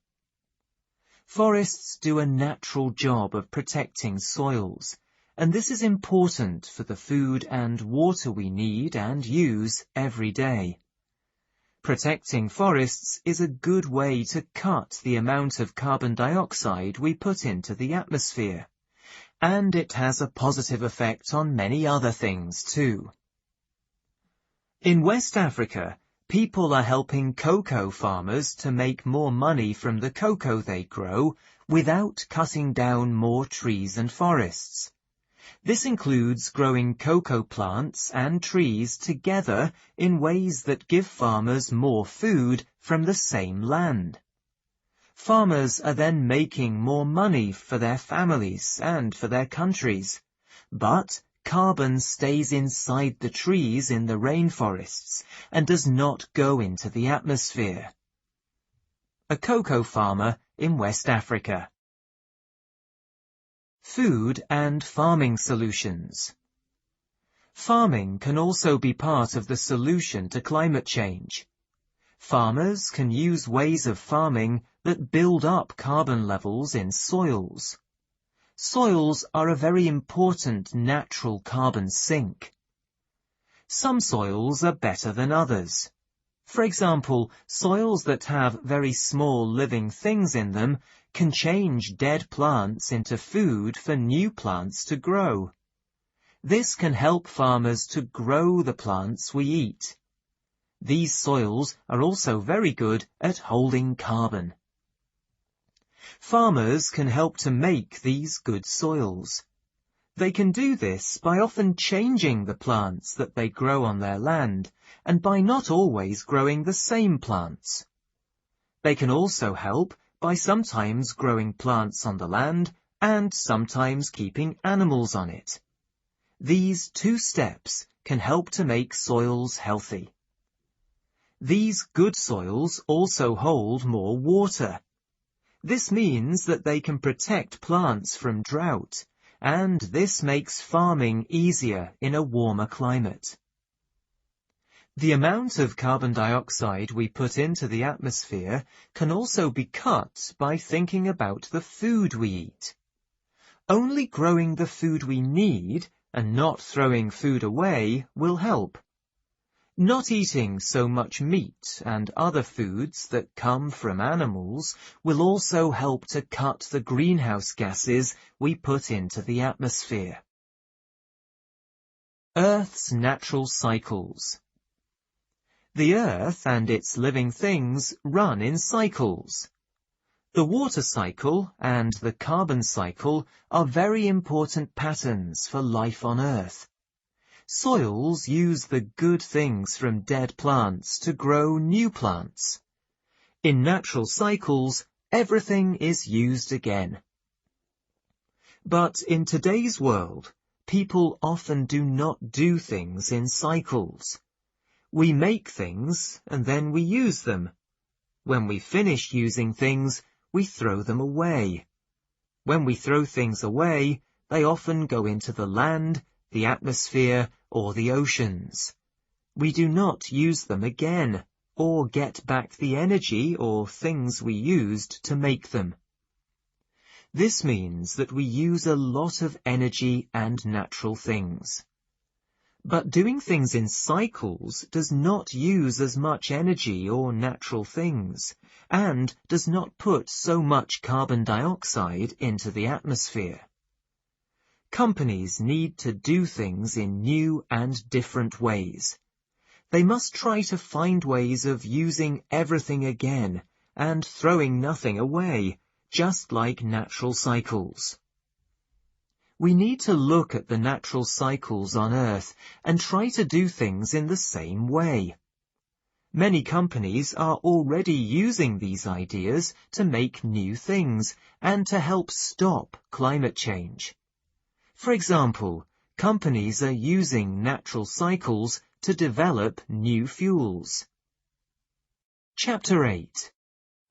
Forests do a natural job of protecting soils, and this is important for the food and water we need and use every day. Protecting forests is a good way to cut the amount of carbon dioxide we put into the atmosphere, and it has a positive effect on many other things too. In West Africa, people are helping cocoa farmers to make more money from the cocoa they grow without cutting down more trees and forests. This includes growing cocoa plants and trees together in ways that give farmers more food from the same land. Farmers are then making more money for their families and for their countries, but carbon stays inside the trees in the rainforests and does not go into the atmosphere. A cocoa farmer in West Africa. Food and farming solutions. Farming can also be part of the solution to climate change. Farmers can use ways of farming that build up carbon levels in soils. Soils are a very important natural carbon sink. Some soils are better than others. For example, soils that have very small living things in them can change dead plants into food for new plants to grow. This can help farmers to grow the plants we eat. These soils are also very good at holding carbon. Farmers can help to make these good soils. They can do this by often changing the plants that they grow on their land, and by not always growing the same plants. They can also help by sometimes growing plants on the land and sometimes keeping animals on it. These two steps can help to make soils healthy. These good soils also hold more water. This means that they can protect plants from drought, and this makes farming easier in a warmer climate. The amount of carbon dioxide we put into the atmosphere can also be cut by thinking about the food we eat. Only growing the food we need and not throwing food away will help. Not eating so much meat and other foods that come from animals will also help to cut the greenhouse gases we put into the atmosphere. Earth's natural cycles. The Earth and its living things run in cycles. The water cycle and the carbon cycle are very important patterns for life on Earth. Soils use the good things from dead plants to grow new plants. In natural cycles, everything is used again. But in today's world, people often do not do things in cycles. We make things and then we use them. When we finish using things, we throw them away. When we throw things away, they often go into the land, the atmosphere, or the oceans. We do not use them again, or get back the energy or things we used to make them. This means that we use a lot of energy and natural things. But doing things in cycles does not use as much energy or natural things, and does not put so much carbon dioxide into the atmosphere. Companies need to do things in new and different ways. They must try to find ways of using everything again and throwing nothing away, just like natural cycles. We need to look at the natural cycles on Earth and try to do things in the same way. Many companies are already using these ideas to make new things and to help stop climate change. For example, companies are using natural cycles to develop new fuels. Chapter 8.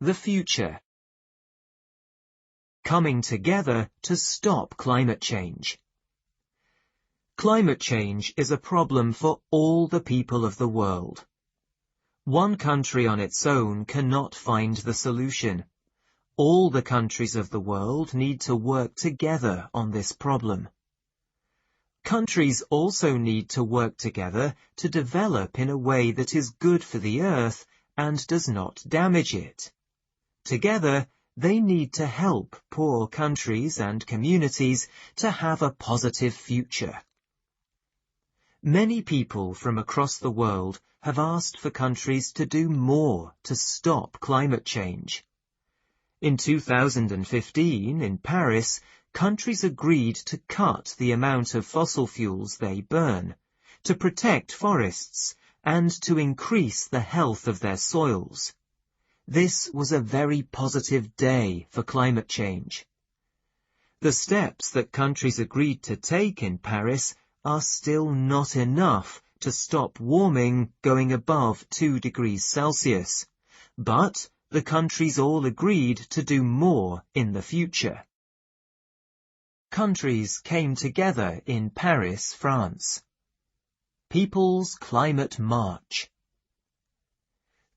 The Future. Coming together to stop climate change. Climate change is a problem for all the people of the world. One country on its own cannot find the solution. All the countries of the world need to work together on this problem. Countries also need to work together to develop in a way that is good for the Earth and does not damage it. Together, they need to help poor countries and communities to have a positive future. Many people from across the world have asked for countries to do more to stop climate change. In 2015, in Paris, countries agreed to cut the amount of fossil fuels they burn, to protect forests, and to increase the health of their soils. This was a very positive day for climate change. The steps that countries agreed to take in Paris are still not enough to stop warming going above 2 degrees Celsius, but the countries all agreed to do more in the future. Countries came together in Paris, France. People's Climate March.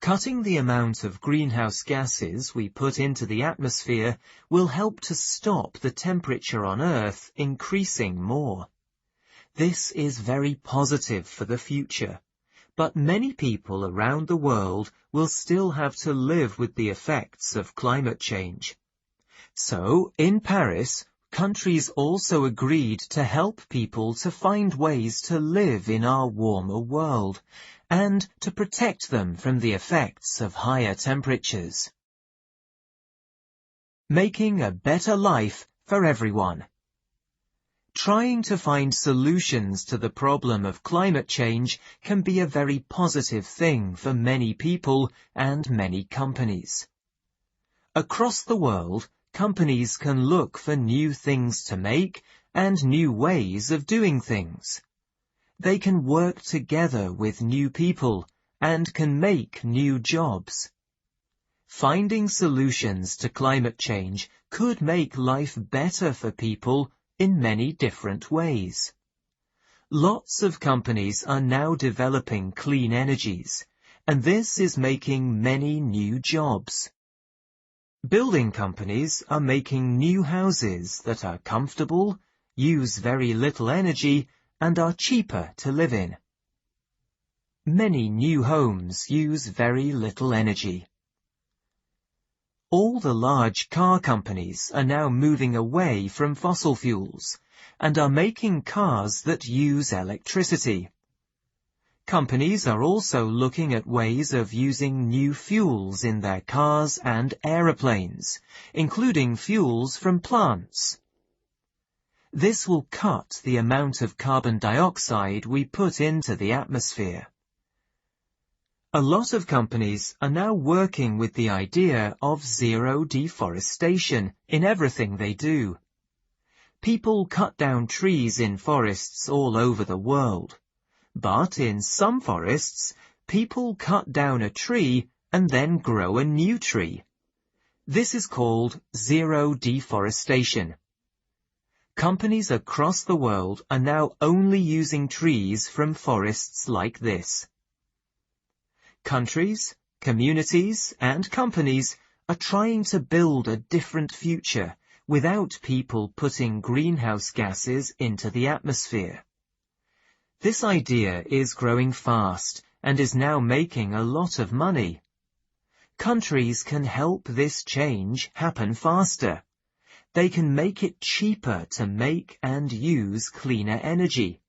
Cutting the amount of greenhouse gases we put into the atmosphere will help to stop the temperature on Earth increasing more. This is very positive for the future, but many people around the world will still have to live with the effects of climate change. So, in Paris, countries also agreed to help people to find ways to live in our warmer world, and to protect them from the effects of higher temperatures. Making a better life for everyone. Trying to find solutions to the problem of climate change can be a very positive thing for many people and many companies. Across the world, companies can look for new things to make and new ways of doing things. They can work together with new people and can make new jobs. Finding solutions to climate change could make life better for people in many different ways. Lots of companies are now developing clean energies, and this is making many new jobs. Building companies are making new houses that are comfortable, use very little energy, and are cheaper to live in. Many new homes use very little energy. All the large car companies are now moving away from fossil fuels, and are making cars that use electricity. Companies are also looking at ways of using new fuels in their cars and aeroplanes, including fuels from plants. This will cut the amount of carbon dioxide we put into the atmosphere. A lot of companies are now working with the idea of zero deforestation in everything they do. People cut down trees in forests all over the world. But in some forests, people cut down a tree and then grow a new tree. This is called zero deforestation. Companies across the world are now only using trees from forests like this. Countries, communities, and companies are trying to build a different future without people putting greenhouse gases into the atmosphere. This idea is growing fast and is now making a lot of money. Countries can help this change happen faster. They can make it cheaper to make and use cleaner energy,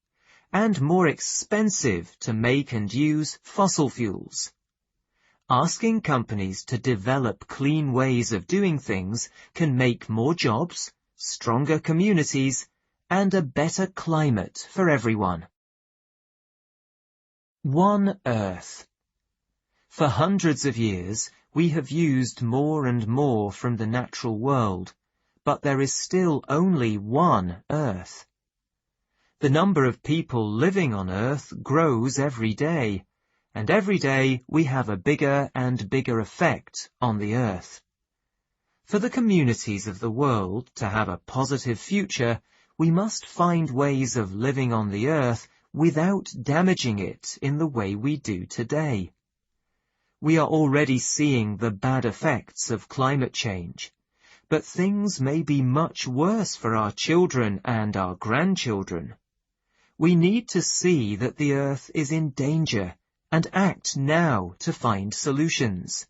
and more expensive to make and use fossil fuels. Asking companies to develop clean ways of doing things can make more jobs, stronger communities, and a better climate for everyone. One Earth. For hundreds of years, we have used more and more from the natural world, but there is still only one Earth. The number of people living on Earth grows every day, and every day we have a bigger and bigger effect on the Earth. For the communities of the world to have a positive future, we must find ways of living on the Earth without damaging it in the way we do today. We are already seeing the bad effects of climate change, but things may be much worse for our children and our grandchildren. We need to see that the Earth is in danger and act now to find solutions.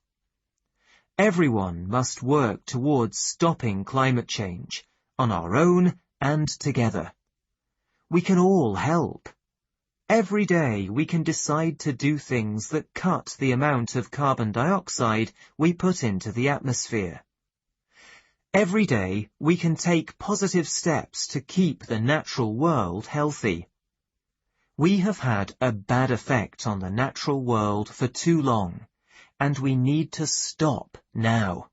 Everyone must work towards stopping climate change, on our own and together. We can all help. Every day we can decide to do things that cut the amount of carbon dioxide we put into the atmosphere. Every day we can take positive steps to keep the natural world healthy. We have had a bad effect on the natural world for too long, and we need to stop now.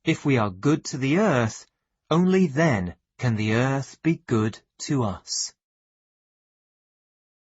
If we are good to the Earth, only then can the Earth be good to us.